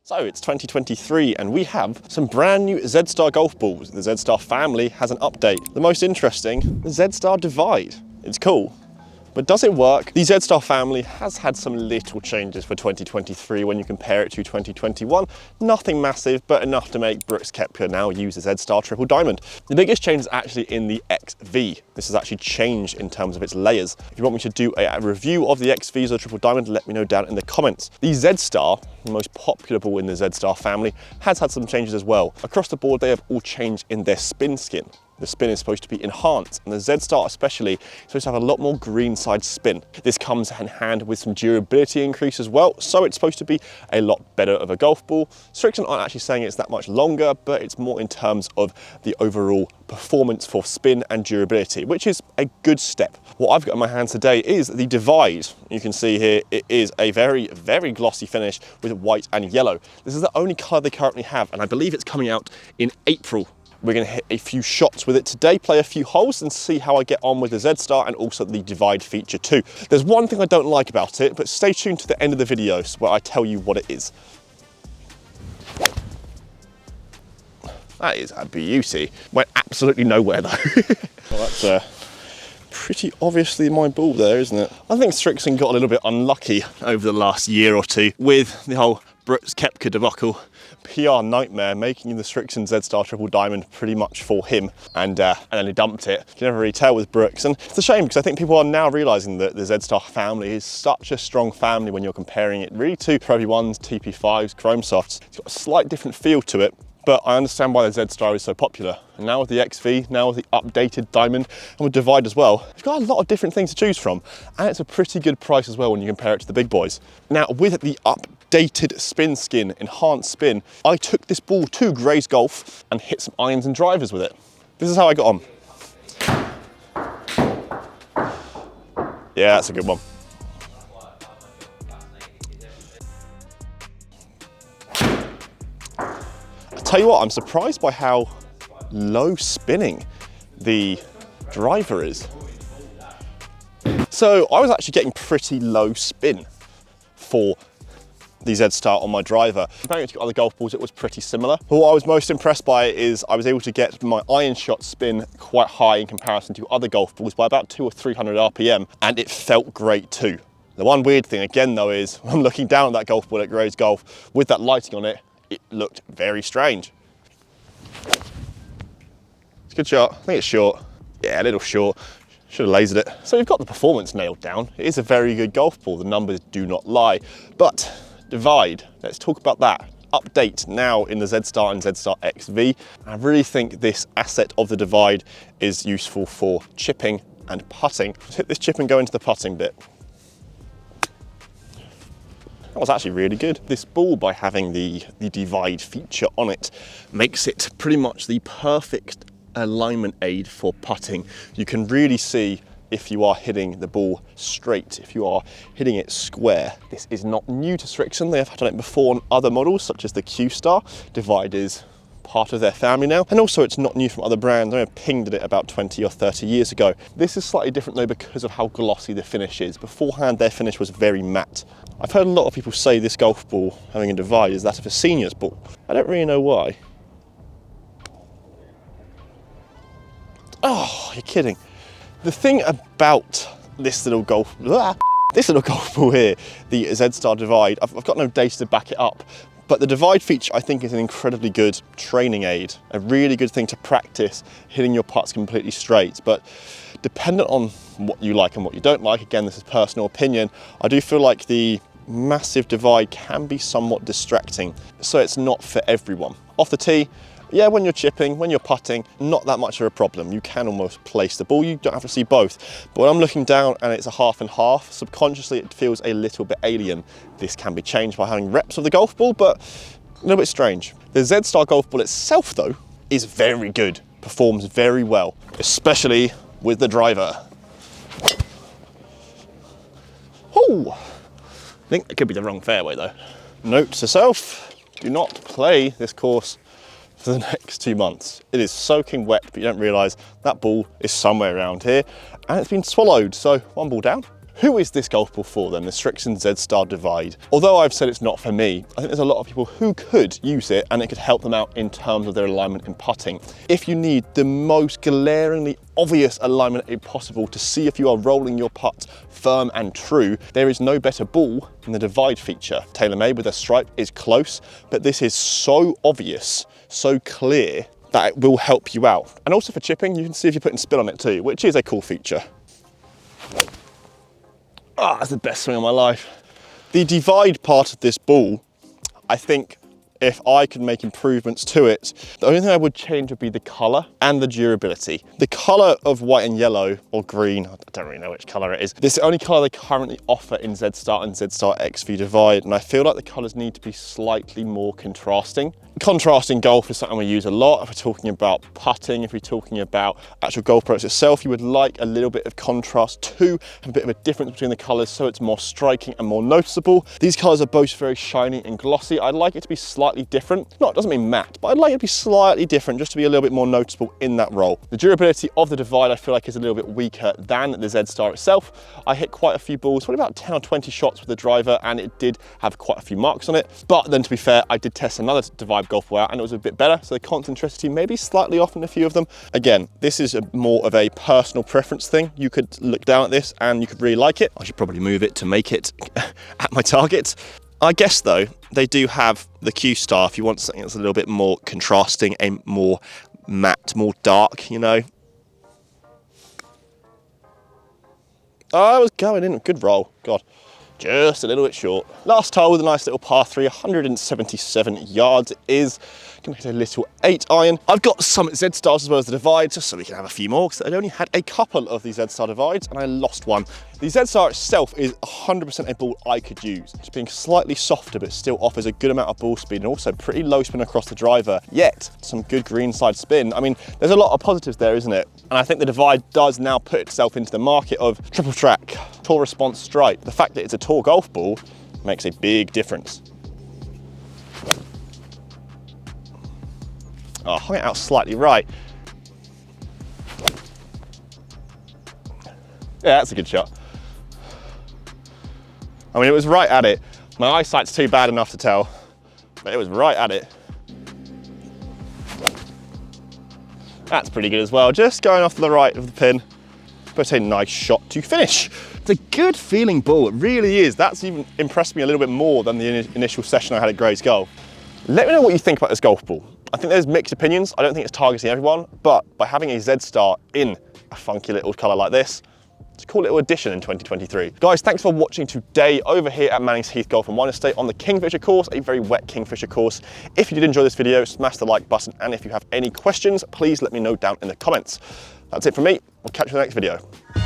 So it's 2023 and we have some brand new Z-Star golf balls. The Z-Star family has an update. The most interesting, the Z-Star Divide. It's cool, but does it work? The Z-Star family has had some little changes for 2023 when you compare it to 2021. Nothing massive, but enough to make Brooks Koepka now use the Z-Star Triple Diamond. The biggest change is actually in the XV. This has actually changed in terms of its layers. If you want me to do a review of the XVs or Triple Diamond, let me know down in the comments. The Z-Star, the most popular ball in the Z-Star family, has had some changes as well. Across the board, they have all changed in their spin skin. The spin is supposed to be enhanced, and the Z-Star especially is supposed to have a lot more greenside spin. This comes in hand with some durability increase as well, so it's supposed to be a lot better of a golf ball. Srixon aren't actually saying it's that much longer, but it's more in terms of the overall performance for spin and durability, which is a good step. What I've got in my hands today is the Divide. You can see here it is a very, very glossy finish with white and yellow. This is the only colour they currently have, and I believe it's coming out in April. We're going to hit a few shots with it today, play a few holes and see how I get on with the Z-Star and also the Divide feature too. There's one thing I don't like about it, but stay tuned to the end of the video where I tell you what it is. That is a beauty. Went absolutely nowhere though. Well, that's pretty obviously my ball there, isn't it? I think Srixon got a little bit unlucky over the last year or two with the whole Brooks Koepka debacle. PR nightmare, making the Srixon Z-Star Triple Diamond pretty much for him, and then he dumped it. You can never really tell with Brooks, and it's a shame because I think people are now realising that the Z-Star family is such a strong family when you're comparing it really to Pro V1s, TP5s, Chrome Softs. It's got a slight different feel to it, but I understand why the Z-Star is so popular. And now with the XV, now with the updated Diamond, and with Divide as well, you've got a lot of different things to choose from, and it's a pretty good price as well when you compare it to the big boys. Now with the updated spin skin, enhanced spin, I took this ball to Gray's Golf and hit some irons and drivers with it. This is how I got on. Yeah, that's a good one. Tell you what, I'm surprised by how low spinning the driver is. So I was actually getting pretty low spin for the Z-Star on my driver. Comparing it to other golf balls, it was pretty similar. But what I was most impressed by is I was able to get my iron shot spin quite high in comparison to other golf balls by about 200 or 300 RPM, and it felt great too. The one weird thing again though is when I'm looking down at that golf ball at Gray's Golf with that lighting on it, it looked very strange. It's a good shot. I think it's short. Yeah, a little short. Should have lasered it. So we've got the performance nailed down. It is a very good golf ball. The numbers do not lie. But Divide, let's talk about that. Update now in the Z-Star and Z-Star XV. I really think this asset of the Divide is useful for chipping and putting. Let's hit this chip and go into the putting bit. That was actually really good. This ball, by having the Divide feature on it, makes it pretty much the perfect alignment aid for putting. You can really see if you are hitting the ball straight, if you are hitting it square. This is not new to Srixon. They have done it before on other models, such as the Q-Star. Divide is part of their family now, and also it's not new from other brands. I pinged at it about 20 or 30 years ago. This is slightly different though because of how glossy the finish is. Beforehand their finish was very matte. I've heard a lot of people say this golf ball having a Divide is that of a senior's ball. I don't really know why. Oh, you're kidding. The thing about this little golf ball here, the Z-Star Divide, I've got no data to back it up, but the Divide feature I think is an incredibly good training aid, a really good thing to practice hitting your putts completely straight. But dependent on what you like and what you don't like, again, this is personal opinion, I do feel like the massive Divide can be somewhat distracting, so it's not for everyone. Off the tee, yeah, when you're chipping, when you're putting, not that much of a problem. You can almost place the ball, you don't have to see both. But when I'm looking down and it's a half and half, subconsciously it feels a little bit alien. This can be changed by having reps of the golf ball, but a little bit strange. The Z-Star golf ball itself though, is very good, performs very well, especially with the driver. Oh, I think it could be the wrong fairway though. Note to self, do not play this course for the next 2 months. It is soaking wet, but you don't realise that ball is somewhere around here and it's been swallowed. So one ball down, Who is this golf ball for then, the Srixon Z-Star Divide? Although I've said it's not for me, I think there's a lot of people who could use it and it could help them out in terms of their alignment in putting. If you need the most glaringly obvious alignment aid possible to see if you are rolling your putt firm and true, there is no better ball than the Divide feature. Tailor-made with a stripe is close, but this is so obvious, so clear, that it will help you out. And also for chipping, you can see if you're putting spin on it too, which is a cool feature. Ah, that's the best swing of my life. The Divide part of this ball, I think if I could make improvements to it, the only thing I would change would be the color and the durability. The color of white and yellow, or green, I don't really know which color it is. This is the only color they currently offer in Z-Star and Z-Star XV Divide, and I feel like the colors need to be slightly more contrasting. Contrasting golf is something we use a lot. If we're talking about putting, if we're talking about actual golf products itself, you would like a little bit of contrast too, have a bit of a difference between the colors so it's more striking and more noticeable. These colors are both very shiny and glossy. I'd like it to be slightly different. No, it doesn't mean matte, but I'd like it to be slightly different just to be a little bit more noticeable in that role. The durability of the Divide I feel like is a little bit weaker than the Z-Star itself. I hit quite a few balls, probably about 10 or 20 shots with the driver, and it did have quite a few marks on it. But then to be fair, I did test another Divide golf ball out and it was a bit better, so the concentricity may be slightly off in a few of them. Again, this is more of a personal preference thing. You could look down at this and you could really like it. I should probably move it to make it at my target. I guess though, they do have the Q-Star if you want something that's a little bit more contrasting, a more matte, more dark, you know. Oh, I was going in, good roll, God. Just a little bit short. Last hole with a nice little par 3, 177 yards. It is gonna hit a little 8 iron. I've got some Z-Stars as well as the Divide, just so we can have a few more, because I only had a couple of these Z-Star Divides and I lost one. The Z-Star itself is 100% a ball I could use. It's being slightly softer, but still offers a good amount of ball speed and also pretty low spin across the driver, yet some good greenside spin. I mean, there's a lot of positives there, isn't it? And I think the Divide does now put itself into the market of triple track, tour response stripe. The fact that it's a tour golf ball makes a big difference. Oh, I hung it out slightly right. Yeah, that's a good shot. I mean, it was right at it. My eyesight's too bad enough to tell, but it was right at it. That's pretty good as well. Just going off to the right of the pin, but a nice shot to finish. It's a good feeling ball, it really is. That's even impressed me a little bit more than the initial session I had at Grays Golf. Let me know what you think about this golf ball. I think there's mixed opinions. I don't think it's targeting everyone, but by having a Z-Star in a funky little color like this, it's a cool little addition in 2023. Guys, thanks for watching today over here at Manning's Heath Golf and Wine Estate on the Kingfisher course, a very wet Kingfisher course. If you did enjoy this video, smash the like button, and if you have any questions, please let me know down in the comments. That's it from me. I'll catch you in the next video.